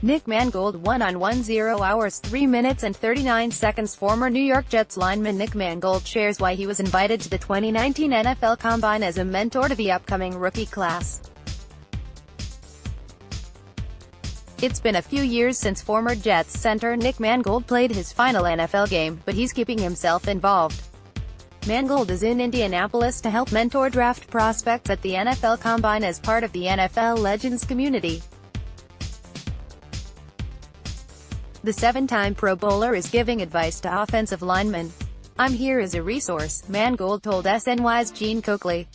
Nick Mangold one-on-one 0 hours 3 minutes and 39 seconds. Former New York Jets lineman Nick Mangold shares why he was invited to the 2019 NFL Combine as a mentor to the upcoming rookie class. It's been a few years since former Jets center Nick Mangold played his final NFL game, but he's keeping himself involved. Mangold is in Indianapolis to help mentor draft prospects at the NFL Combine as part of the NFL Legends community. The 7-time Pro Bowler is giving advice to offensive linemen. "I'm here as a resource," Mangold told SNY's Gene Coakley.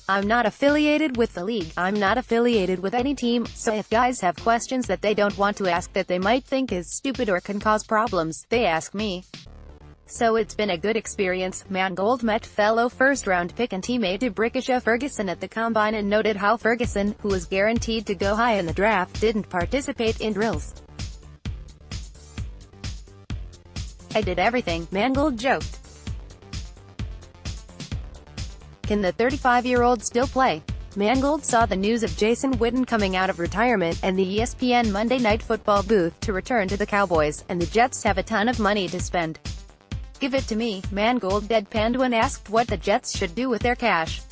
"I'm not affiliated with the league. I'm not affiliated with any team, so if guys have questions that they don't want to ask that they might think is stupid or can cause problems, they ask me. So it's been a good experience." Mangold met fellow first-round pick and teammate D'Brickashaw Ferguson at the Combine and noted how Ferguson, who was guaranteed to go high in the draft, didn't participate in drills. "I did everything," Mangold joked. Can the 35-year-old still play? Mangold saw the news of Jason Witten coming out of retirement, and the ESPN Monday Night Football booth to return to the Cowboys, and the Jets have a ton of money to spend. "Give it to me," Mangold deadpanned when asked what the Jets should do with their cash.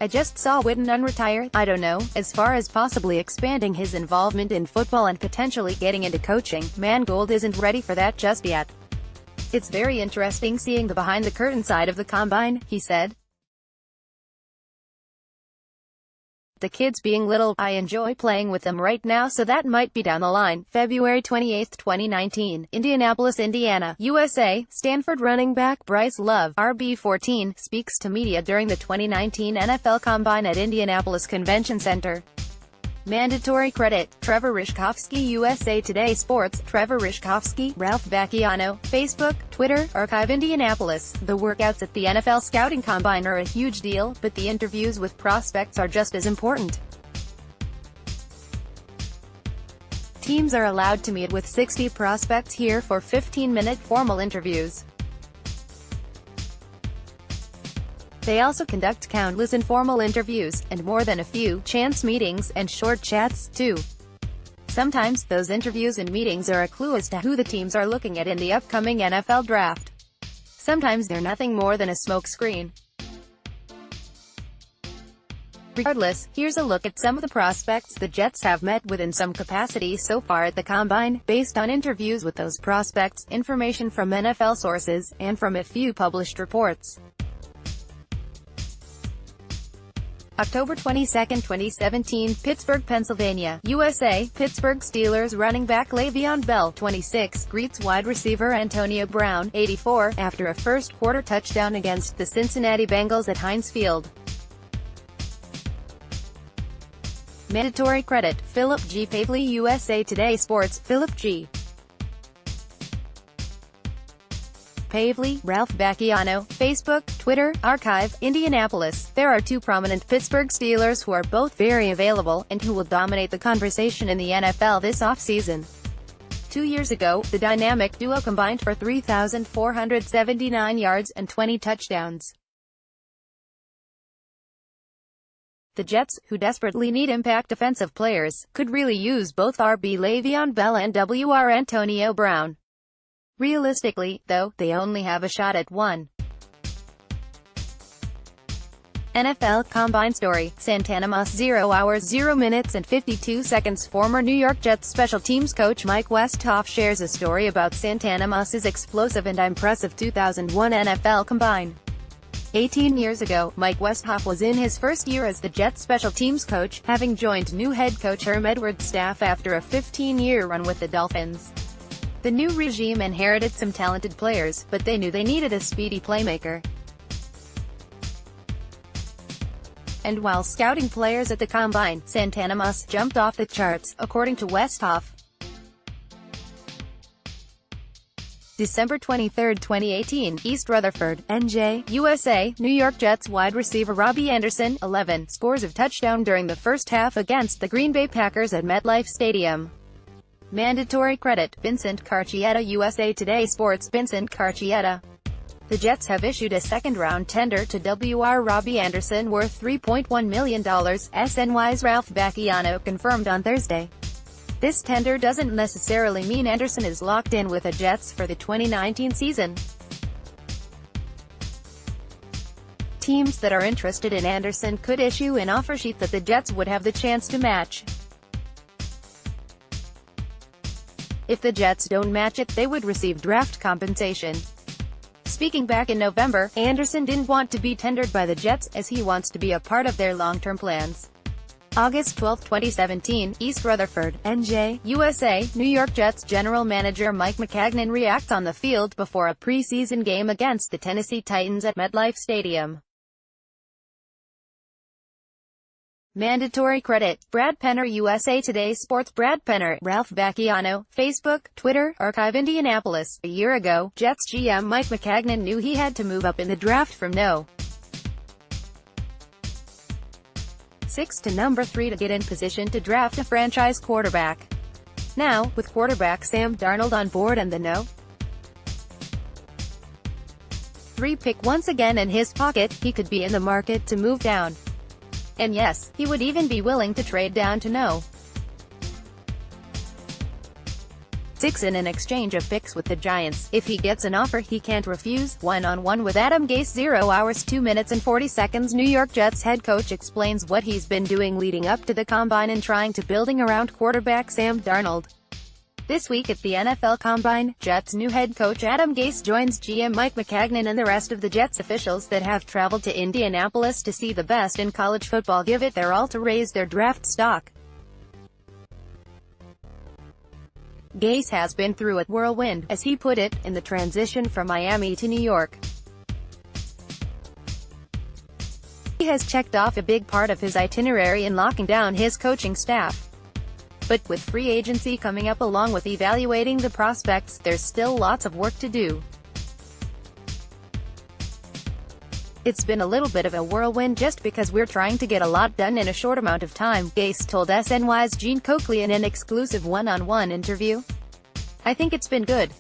"I just saw Witten unretire. I don't know, as far as possibly expanding his involvement in football and potentially getting into coaching, Mangold isn't ready for that just yet. It's very interesting seeing the behind-the-curtain side of the Combine," he said. "The kids being little, I enjoy playing with them right now, so that might be down the line." February 28, 2019, Indianapolis, Indiana, USA. Stanford running back Bryce Love, RB14, speaks to media during the 2019 NFL Combine at Indianapolis Convention Center. Mandatory credit: Trevor Rishkovsky, USA Today Sports. Trevor Rishkovsky, Ralph Vacchiano, Facebook, Twitter, Archive. Indianapolis. The workouts at the NFL Scouting Combine are a huge deal, but the interviews with prospects are just as important. Teams are allowed to meet with 60 prospects here for 15-minute formal interviews. They also conduct countless informal interviews, and more than a few chance meetings, and short chats, too. Sometimes, those interviews and meetings are a clue as to who the teams are looking at in the upcoming NFL Draft. Sometimes they're nothing more than a smokescreen. Regardless, here's a look at some of the prospects the Jets have met with in some capacity so far at the Combine, based on interviews with those prospects, information from NFL sources, and from a few published reports. October 22, 2017, Pittsburgh, Pennsylvania, USA. Pittsburgh Steelers running back Le'Veon Bell, 26, greets wide receiver Antonio Brown, 84, after a first-quarter touchdown against the Cincinnati Bengals at Heinz Field. Mandatory credit: Philip G. Pavley, USA Today Sports. Philip G. Pavley, Ralph Vacchiano, Facebook, Twitter, Archive. Indianapolis. There are two prominent Pittsburgh Steelers who are both very available, and who will dominate the conversation in the NFL this offseason. 2 years ago, the dynamic duo combined for 3,479 yards and 20 touchdowns. The Jets, who desperately need impact defensive players, could really use both RB Le'Veon Bell and WR Antonio Brown. Realistically, though, they only have a shot at one. NFL Combine story: Santana Moss 0 hours 0 minutes and 52 seconds. Former New York Jets special teams coach Mike Westhoff shares a story about Santana Moss's explosive and impressive 2001 NFL Combine. 18 years ago, Mike Westhoff was in his first year as the Jets special teams coach, having joined new head coach Herm Edwards' staff after a 15-year run with the Dolphins. The new regime inherited some talented players, but they knew they needed a speedy playmaker. And while scouting players at the Combine, Santana Moss jumped off the charts, according to Westhoff. December 23, 2018, East Rutherford, NJ, USA. New York Jets wide receiver Robbie Anderson, 11, scores a touchdown during the first half against the Green Bay Packers at MetLife Stadium. Mandatory credit: Vincent Carcietta, USA Today Sports. Vincent Carcietta, The Jets have issued a second-round tender to Wr. Robbie Anderson worth $3.1 million, SNY's Ralph Bacchiano confirmed on Thursday. This tender doesn't necessarily mean Anderson is locked in with the Jets for the 2019 season. Teams that are interested in Anderson could issue an offer sheet that the Jets would have the chance to match. If the Jets don't match it, they would receive draft compensation. Speaking back in November, Anderson didn't want to be tendered by the Jets, as he wants to be a part of their long-term plans. August 12, 2017, East Rutherford, NJ, USA, New York Jets general manager Mike Maccagnan reacts on the field before a preseason game against the Tennessee Titans at MetLife Stadium. Mandatory credit. Brad Penner USA Today Sports Brad Penner, Ralph Bacchiano, Facebook, Twitter, Archive Indianapolis. A year ago, Jets GM Mike Maccagnan knew he had to move up in the draft from No. 6 to number 3 to get in position to draft a franchise quarterback. Now, with quarterback Sam Darnold on board and the No. 3 pick once again in his pocket, he could be in the market to move down. And yes, he would even be willing to trade down to No. 6 in an exchange of picks with the Giants. If he gets an offer he can't refuse. One-on-one with Adam Gase. 0 hours 2 minutes and 40 seconds. New York Jets head coach explains what he's been doing leading up to the Combine and trying to building around quarterback Sam Darnold. This week at the NFL Combine, Jets new head coach Adam Gase joins GM Mike Maccagnan and the rest of the Jets officials that have traveled to Indianapolis to see the best in college football give it their all to raise their draft stock. Gase has been through a whirlwind, as he put it, in the transition from Miami to New York. He has checked off a big part of his itinerary in locking down his coaching staff. But with free agency coming up along with evaluating the prospects, there's still lots of work to do. It's been a little bit of a whirlwind just because we're trying to get a lot done in a short amount of time, Gase told SNY's Gene Coakley in an exclusive one-on-one interview. I think it's been good.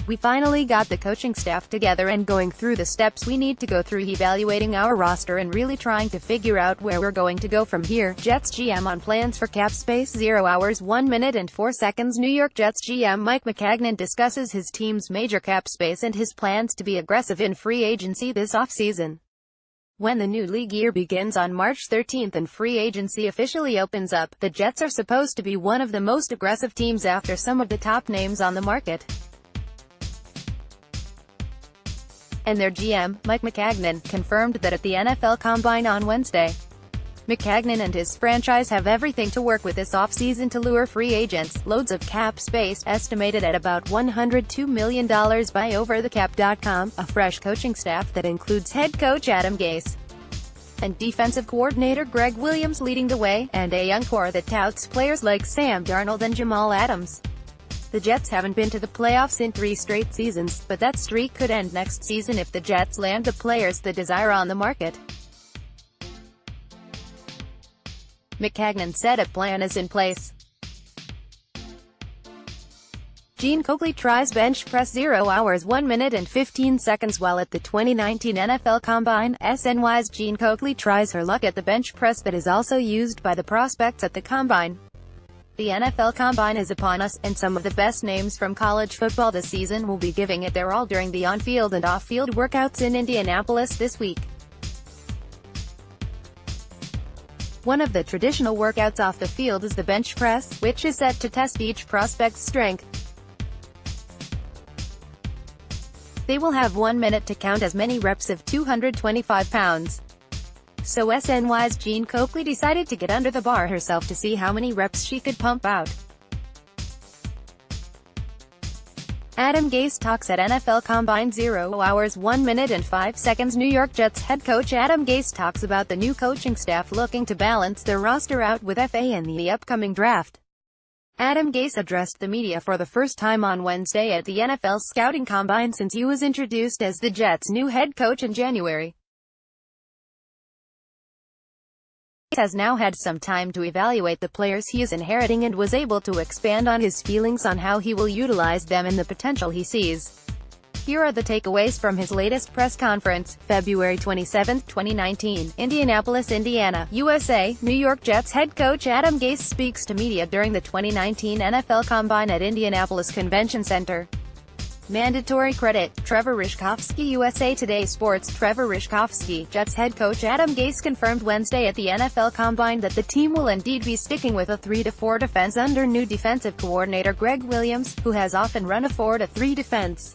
We finally got the coaching staff together and going through the steps we need to go through, evaluating our roster and really trying to figure out where we're going to go from here. Jets GM on plans for cap space. 0 hours 1 minute and 4 seconds. New York Jets GM Mike Maccagnan discusses his team's major cap space and his plans to be aggressive in free agency this offseason. When the new league year begins on March 13 and free agency officially opens up, the Jets are supposed to be one of the most aggressive teams after some of the top names on the market. And their GM, Mike Maccagnan, confirmed that at the NFL Combine on Wednesday. Maccagnan and his franchise have everything to work with this offseason to lure free agents. Loads of cap space, estimated at about $102 million by OverTheCap.com, a fresh coaching staff that includes head coach Adam Gase and defensive coordinator Greg Williams leading the way, and a young core that touts players like Sam Darnold and Jamal Adams. The Jets haven't been to the playoffs in 3 straight seasons, but that streak could end next season if the Jets land the players they desire on the market. Maccagnan said a plan is in place. Gene Coakley tries bench press. 0 hours 1 minute and 15 seconds. While at the 2019 NFL Combine, SNY's Gene Coakley tries her luck at the bench press that is also used by the prospects at the Combine. The NFL Combine is upon us, and some of the best names from college football this season will be giving it their all during the on-field and off-field workouts in Indianapolis this week. One of the traditional workouts off the field is the bench press, which is set to test each prospect's strength. They will have 1 minute to count as many reps of 225 pounds. So SNY's Gene Coakley decided to get under the bar herself to see how many reps she could pump out. Adam Gase talks at NFL Combine. 0 hours 1 minute and 5 seconds. New York Jets head coach Adam Gase talks about the new coaching staff looking to balance their roster out with FA in the upcoming draft. Adam Gase addressed the media for the first time on Wednesday at the NFL Scouting Combine since he was introduced as the Jets' new head coach in January. has now had some time to evaluate the players he is inheriting and was able to expand on his feelings on how he will utilize them and the potential he sees. Here are the takeaways from his latest press conference, February 27, 2019, Indianapolis, Indiana, USA. New York Jets head coach Adam Gase speaks to media during the 2019 NFL Combine at Indianapolis Convention Center. Mandatory credit, Trevor Rishkovsky. USA Today Sports. Trevor Rishkovsky, Jets head coach Adam Gase confirmed Wednesday at the NFL Combine that the team will indeed be sticking with a 3-4 defense under new defensive coordinator Greg Williams, who has often run a 4-3 defense.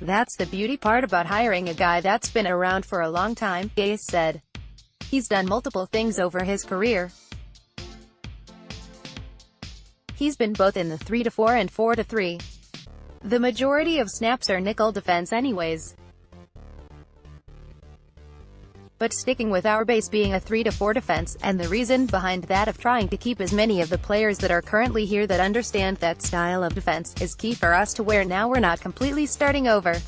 "That's the beauty part about hiring a guy that's been around for a long time," Gase said. "He's done multiple things over his career. He's been both in the 3-4 and 4-3. The majority of snaps are nickel defense anyways. But sticking with our base being a 3-4 defense, and the reason behind that of trying to keep as many of the players that are currently here that understand that style of defense, is key for us to where now we're not completely starting over.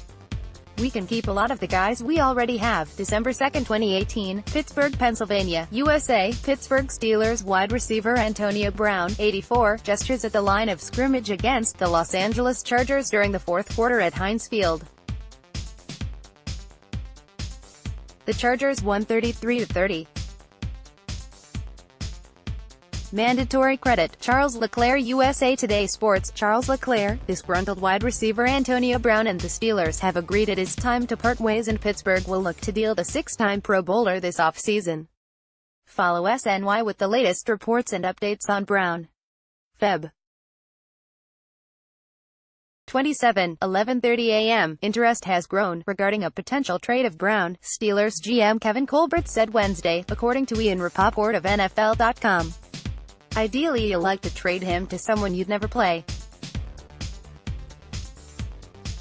We can keep a lot of the guys we already have." December 2, 2018, Pittsburgh, Pennsylvania, USA. Pittsburgh Steelers wide receiver Antonio Brown, 84, gestures at the line of scrimmage against the Los Angeles Chargers during the fourth quarter at Heinz Field. The Chargers won 33-30. Mandatory credit, Charles Leclerc. USA Today Sports. Charles Leclerc, disgruntled wide receiver Antonio Brown and the Steelers have agreed it is time to part ways, and Pittsburgh will look to deal the 6-time Pro Bowler this offseason. Follow SNY with the latest reports and updates on Brown. Feb. 27, 11:30 a.m. Interest has grown regarding a potential trade of Brown, Steelers GM Kevin Colbert said Wednesday, according to Ian Rapoport of NFL.com. "Ideally you'll like to trade him to someone you'd never play.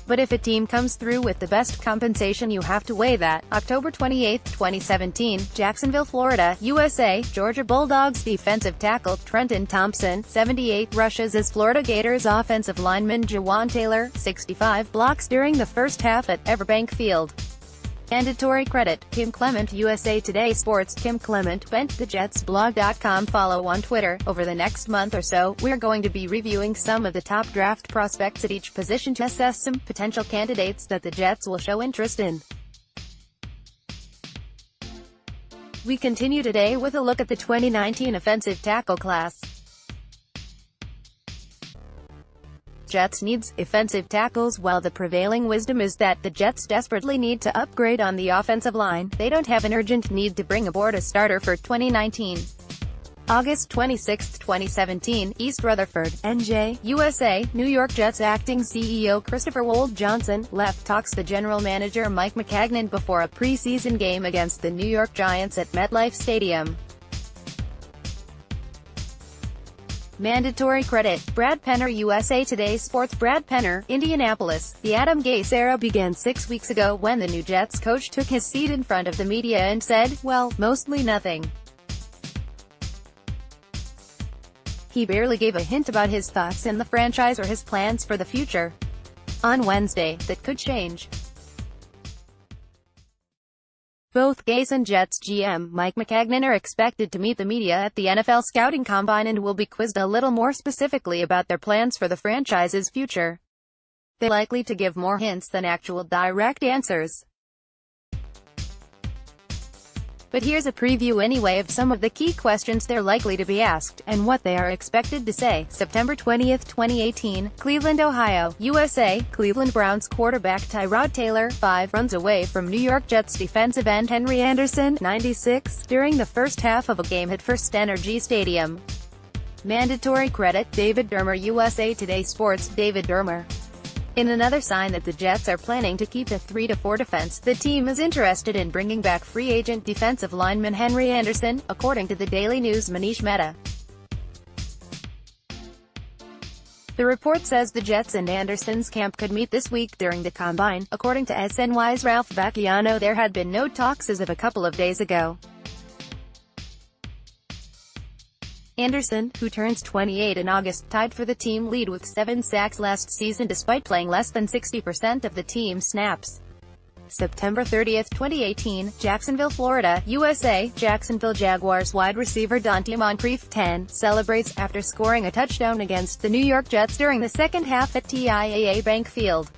But if a team comes through with the best compensation you have to weigh that." October 28, 2017, Jacksonville, Florida, USA. Georgia Bulldogs defensive tackle Trenton Thompson, 78, rushes as Florida Gators offensive lineman Jawan Taylor, 65, blocks during the first half at Everbank Field. Mandatory credit, Kim Clement. USA Today Sports. Kim Clement, BentTheJetsBlog.com. Follow on Twitter. Over the next month or so, we're going to be reviewing some of the top draft prospects at each position to assess some potential candidates that the Jets will show interest in. We continue today with a look at the 2019 offensive tackle class. Jets needs offensive tackles. While the prevailing wisdom is that the Jets desperately need to upgrade on the offensive line, they don't have an urgent need to bring aboard a starter for 2019. August 26, 2017, East Rutherford, NJ, USA. New York Jets acting CEO Christopher Wold Johnson left talks the general manager Mike Maccagnan before a preseason game against the New York Giants at MetLife Stadium. Mandatory credit, Brad Penner. USA Today Sports. Brad Penner, Indianapolis. The Adam Gase era began 6 weeks ago when the new Jets coach took his seat in front of the media and said, well, mostly nothing. He barely gave a hint about his thoughts in the franchise or his plans for the future. On Wednesday, that could change. Both Gase and Jets GM Mike Maccagnan are expected to meet the media at the NFL Scouting Combine and will be quizzed a little more specifically about their plans for the franchise's future. They're likely to give more hints than actual direct answers. But here's a preview anyway of some of the key questions they're likely to be asked, and what they are expected to say. September 20, 2018, Cleveland, Ohio, USA. Cleveland Browns quarterback Tyrod Taylor, 5, runs away from New York Jets defensive end Henry Anderson, 96, during the first half of a game at First Energy Stadium. Mandatory credit, David Dermer. USA Today Sports. David Dermer. In another sign that the Jets are planning to keep a 3-4 defense, the team is interested in bringing back free agent defensive lineman Henry Anderson, according to the Daily News' Manish Mehta. The report says the Jets and Anderson's camp could meet this week during the Combine. According to SNY's Ralph Vacchiano, there had been no talks as of a couple of days ago. Anderson, who turns 28 in August, tied for the team lead with 7 sacks last season despite playing less than 60% of the team's snaps. September 30, 2018, Jacksonville, Florida, USA. Jacksonville Jaguars wide receiver Donte Moncrief, 10, celebrates after scoring a touchdown against the New York Jets during the second half at TIAA Bank Field.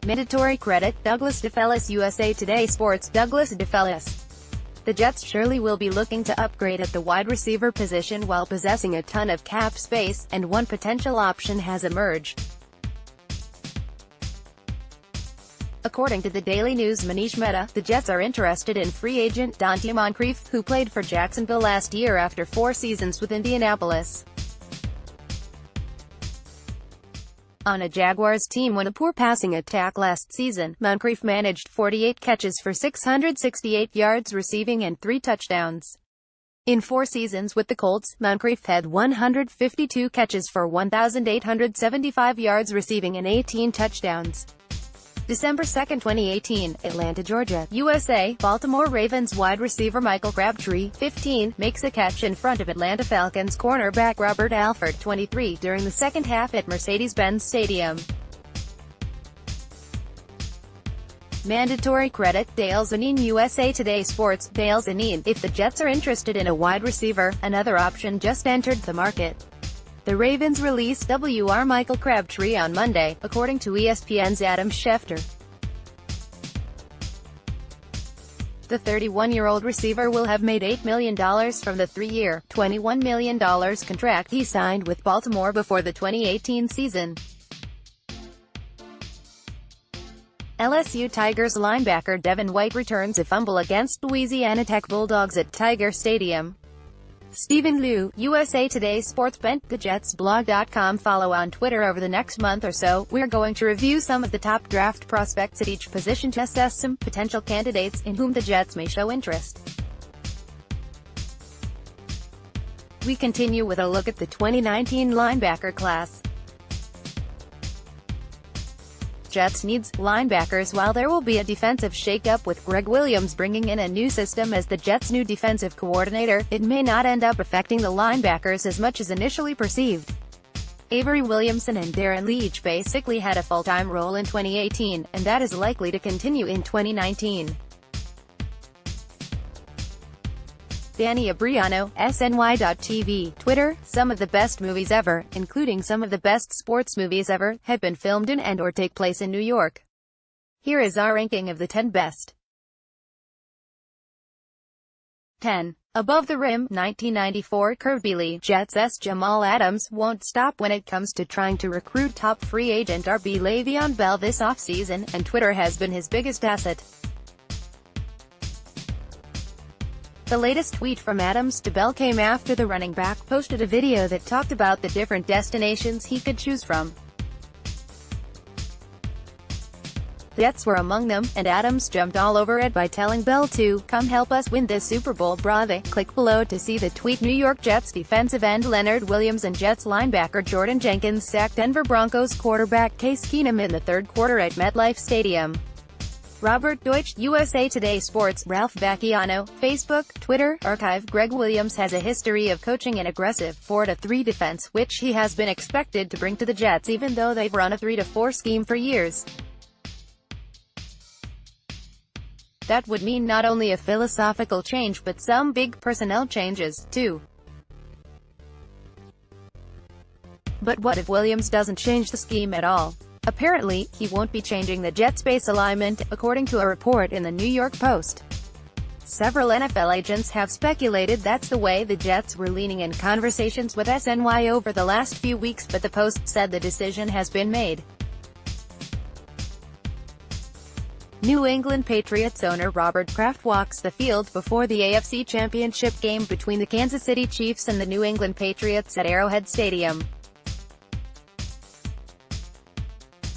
Mandatory credit, Douglas DeFellis. USA Today Sports. Douglas DeFellis. The Jets surely will be looking to upgrade at the wide receiver position while possessing a ton of cap space, and one potential option has emerged. According to the Daily News, Manish Mehta, the Jets are interested in free agent Donte Moncrief, who played for Jacksonville last year after 4 seasons with Indianapolis. On a Jaguars team with a poor passing attack last season, Moncrief managed 48 catches for 668 yards receiving and 3 touchdowns. In 4 seasons with the Colts, Moncrief had 152 catches for 1,875 yards receiving and 18 touchdowns. December 2, 2018, Atlanta, Georgia, USA. Baltimore Ravens wide receiver Michael Crabtree, 15, makes a catch in front of Atlanta Falcons cornerback Robert Alford, 23, during the second half at Mercedes-Benz Stadium. Mandatory credit, Dale Zanine. USA Today Sports. Dale Zanine. If the Jets are interested in a wide receiver, another option just entered the market. The Ravens released Wr. Michael Crabtree on Monday, according to ESPN's Adam Schefter. The 31-year-old receiver will have made $8 million from the 3-year, $21 million contract he signed with Baltimore before the 2018 season. LSU Tigers linebacker Devin White returns a fumble against Louisiana Tech Bulldogs at Tiger Stadium. Stephen Liu, USA Today Sports. Bent the JetsBlog.com. Follow on Twitter. Over the next month or so, we're going to review some of the top draft prospects at each position to assess some potential candidates in whom the Jets may show interest. We continue with a look at the 2019 linebacker class. Jets needs linebackers. While there will be a defensive shakeup with Greg Williams bringing in a new system as the Jets' new defensive coordinator, it may not end up affecting the linebackers as much as initially perceived. Avery Williamson and Darren Leach basically had a full-time role in 2018, and that is likely to continue in 2019. Danny Abriano, SNY.TV, Twitter. Some of the best movies ever, including some of the best sports movies ever, have been filmed in and/or take place in New York. Here is our ranking of the 10 best. 10. Above the Rim, 1994, Curveball. Jets' Jamal Adams won't stop when it comes to trying to recruit top free agent RB Le'Veon Bell this offseason, and Twitter has been his biggest asset. The latest tweet from Adams to Bell came after the running back posted a video that talked about the different destinations he could choose from. The Jets were among them, and Adams jumped all over it by telling Bell to "Come help us win this Super Bowl, brother." Click below to see the tweet. New York Jets defensive end Leonard Williams and Jets linebacker Jordan Jenkins sacked Denver Broncos quarterback Case Keenum in the third quarter at MetLife Stadium. Robert Deutsch, USA Today Sports. Ralph Vacchiano, Facebook, Twitter, Archive. Greg Williams has a history of coaching an aggressive 4-3 defense, which he has been expected to bring to the Jets even though they've run a 3-4 scheme for years. That would mean not only a philosophical change but some big personnel changes, too. But what if Williams doesn't change the scheme at all? Apparently, he won't be changing the Jets' base alignment, according to a report in the New York Post. Several NFL agents have speculated that's the way the Jets were leaning in conversations with SNY over the last few weeks, but the Post said the decision has been made. New England Patriots owner Robert Kraft walks the field before the AFC Championship game between the Kansas City Chiefs and the New England Patriots at Arrowhead Stadium.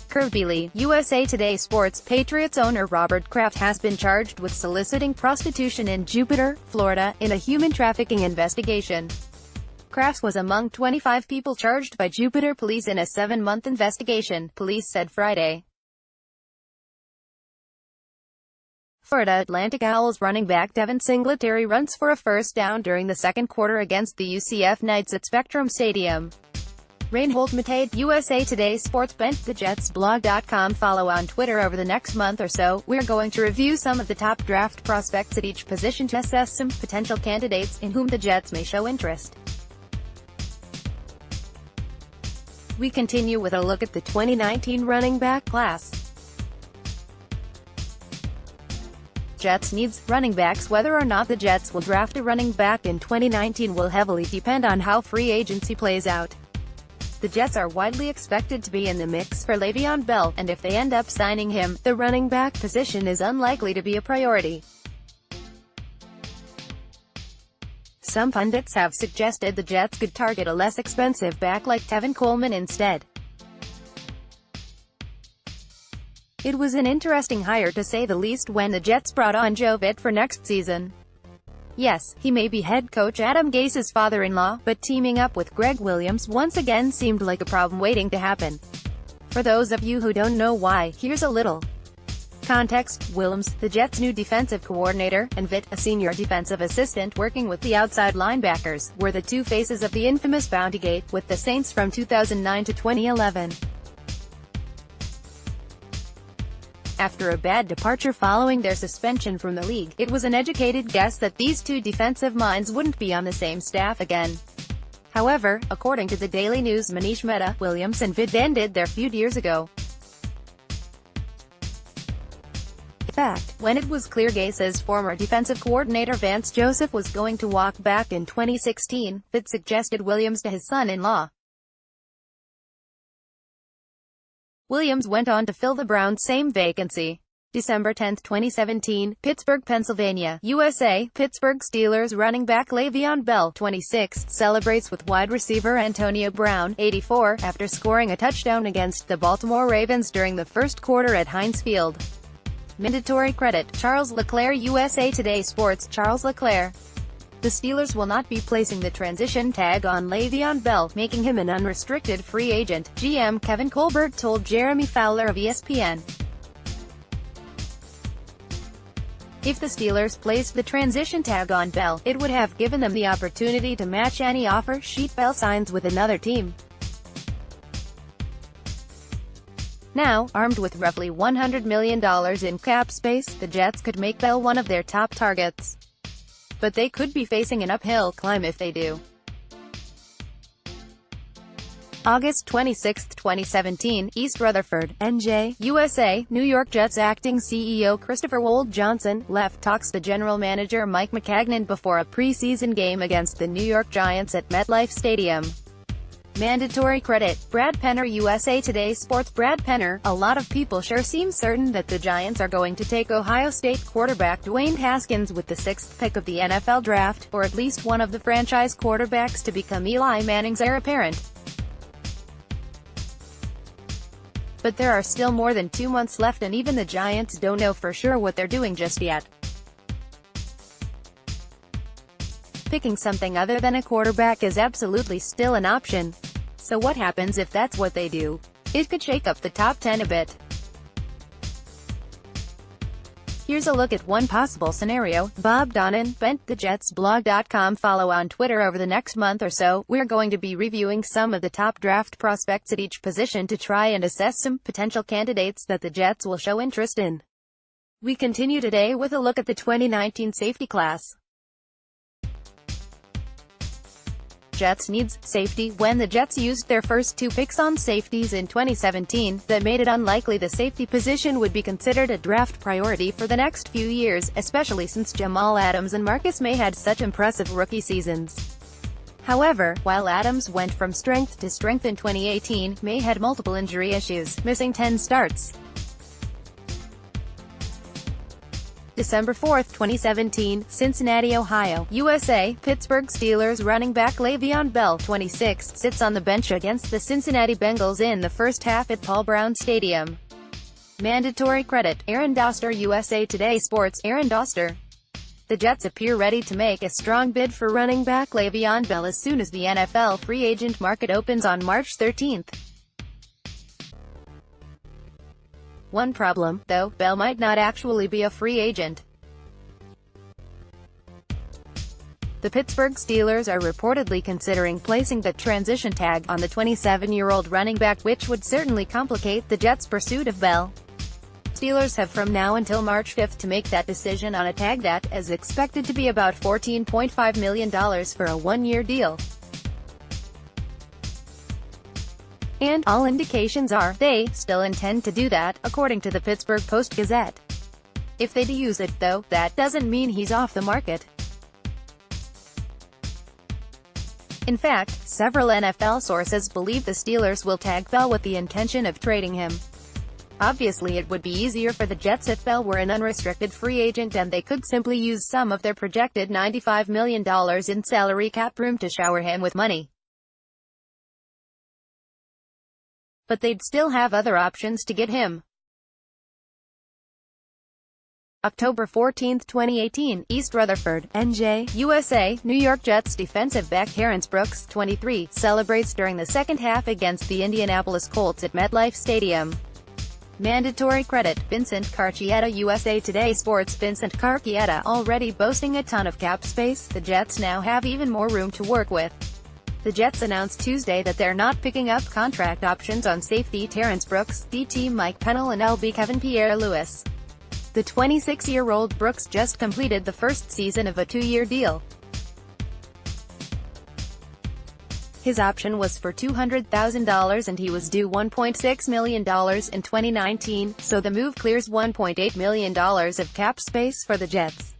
Curveball. USA Today Sports. Patriots owner Robert Kraft has been charged with soliciting prostitution in Jupiter, Florida, in a human trafficking investigation. Kraft was among 25 people charged by Jupiter police in a 7-month investigation, police said Friday. Florida Atlantic Owls running back Devin Singletary runs for a first down during the second quarter against the UCF Knights at Spectrum Stadium. Reinhold Mate, USA Today Sports Bent, the JetsBlog.com. Follow on Twitter. Over the next month or so, we're going to review some of the top draft prospects at each position to assess some potential candidates in whom the Jets may show interest. We continue with a look at the 2019 running back class. Jets needs running backs. Whether or not the Jets will draft a running back in 2019 will heavily depend on how free agency plays out. The Jets are widely expected to be in the mix for Le'Veon Bell, and if they end up signing him, the running back position is unlikely to be a priority. Some pundits have suggested the Jets could target a less expensive back like Tevin Coleman instead. It was an interesting hire to say the least when the Jets brought on Joe Vitt for next season. Yes, he may be head coach Adam Gase's father-in-law, but teaming up with Greg Williams once again seemed like a problem waiting to happen. For those of you who don't know why, here's a little context. Williams, the Jets' new defensive coordinator, and Vitt, a senior defensive assistant working with the outside linebackers, were the two faces of the infamous Bountygate with the Saints from 2009 to 2011. After a bad departure following their suspension from the league, it was an educated guess that these two defensive minds wouldn't be on the same staff again. However, according to the Daily News, Manish Mehta, Williams and Vitt ended their feud years ago. In fact, when it was clear Gase's former defensive coordinator Vance Joseph was going to walk back in 2016, Vitt suggested Williams to his son-in-law. Williams went on to fill the Browns' same vacancy. December 10, 2017, Pittsburgh, Pennsylvania, USA. Pittsburgh Steelers running back Le'Veon Bell, 26, celebrates with wide receiver Antonio Brown, 84, after scoring a touchdown against the Baltimore Ravens during the first quarter at Heinz Field. Mandatory credit, Charles Leclerc. USA Today Sports. Charles Leclerc. The Steelers will not be placing the transition tag on Le'Veon Bell, making him an unrestricted free agent, GM Kevin Colbert told Jeremy Fowler of ESPN. If the Steelers placed the transition tag on Bell, it would have given them the opportunity to match any offer sheet Bell signs with another team. Now, armed with roughly $100 million in cap space, the Jets could make Bell one of their top targets. But they could be facing an uphill climb if they do. August 26, 2017, East Rutherford, NJ, USA. New York Jets acting CEO Christopher Wold Johnson left talks to general manager Mike Maccagnan before a preseason game against the New York Giants at MetLife Stadium. Mandatory credit, Brad Penner. USA Today Sports. Brad Penner. A lot of people sure seem certain that the Giants are going to take Ohio State quarterback Dwayne Haskins with the 6th pick of the NFL draft, or at least one of the franchise quarterbacks to become Eli Manning's heir apparent. But there are still more than 2 months left, and even the Giants don't know for sure what they're doing just yet. Picking something other than a quarterback is absolutely still an option. So what happens if that's what they do? It could shake up the top 10 a bit. Here's a look at one possible scenario. Bob Donnan, Bent, the JetsBlog.com. Follow on Twitter. Over the next month or so, we're going to be reviewing some of the top draft prospects at each position to try and assess some potential candidates that the Jets will show interest in. We continue today with a look at the 2019 safety class. Jets needs safety. When the Jets used their first 2 picks on safeties in 2017, that made it unlikely the safety position would be considered a draft priority for the next few years, especially since Jamal Adams and Marcus May had such impressive rookie seasons. However, while Adams went from strength to strength in 2018, May had multiple injury issues, missing 10 starts. December 4, 2017, Cincinnati, Ohio, USA. Pittsburgh Steelers running back Le'Veon Bell, 26, sits on the bench against the Cincinnati Bengals in the first half at Paul Brown Stadium. Mandatory credit, Aaron Doster. USA Today Sports. Aaron Doster. The Jets appear ready to make a strong bid for running back Le'Veon Bell as soon as the NFL free agent market opens on March 13. One problem, though, Bell might not actually be a free agent. The Pittsburgh Steelers are reportedly considering placing the transition tag on the 27-year-old running back, which would certainly complicate the Jets' pursuit of Bell. Steelers have from now until March 5 to make that decision on a tag that is expected to be about $14.5 million for a one-year deal. And all indications are they still intend to do that, according to the Pittsburgh Post-Gazette. If they do use it, though, that doesn't mean he's off the market. In fact, several NFL sources believe the Steelers will tag Bell with the intention of trading him. Obviously it would be easier for the Jets if Bell were an unrestricted free agent and they could simply use some of their projected $95 million in salary cap room to shower him with money. But they'd still have other options to get him. October 14, 2018, East Rutherford, NJ, USA, New York Jets defensive back Terrence Brooks, 23, celebrates during the second half against the Indianapolis Colts at MetLife Stadium. Mandatory credit, Vincent Carcietta. USA Today Sports. Vincent Carcietta, already boasting a ton of cap space, the Jets now have even more room to work with. The Jets announced Tuesday that they're not picking up contract options on safety Terrence Brooks, DT Mike Pennell and LB Kevin Pierre-Louis. The 26-year-old Brooks just completed the first season of a two-year deal. His option was for $200,000 and he was due $1.6 million in 2019, so the move clears $1.8 million of cap space for the Jets.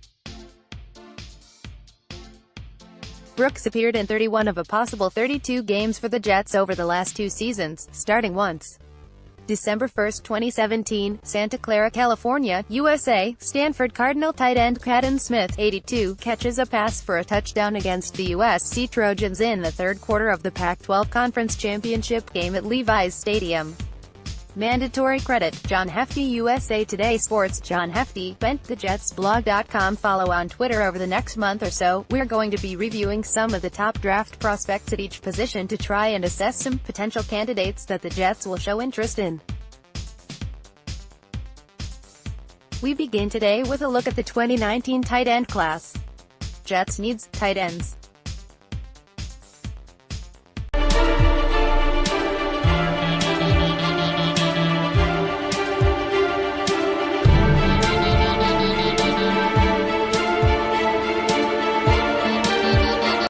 Brooks appeared in 31 of a possible 32 games for the Jets over the last two seasons, starting once. December 1, 2017, Santa Clara, California, USA, Stanford Cardinal tight end Caden Smith, 82, catches a pass for a touchdown against the USC Trojans in the third quarter of the Pac-12 Conference Championship game at Levi's Stadium. Mandatory credit, John Hefty. USA Today Sports. John Hefty, bent the JetsBlog.com. Follow on Twitter. Over the next month or so, we're going to be reviewing some of the top draft prospects at each position to try and assess some potential candidates that the Jets will show interest in. We begin today with a look at the 2019 tight end class. Jets needs tight ends.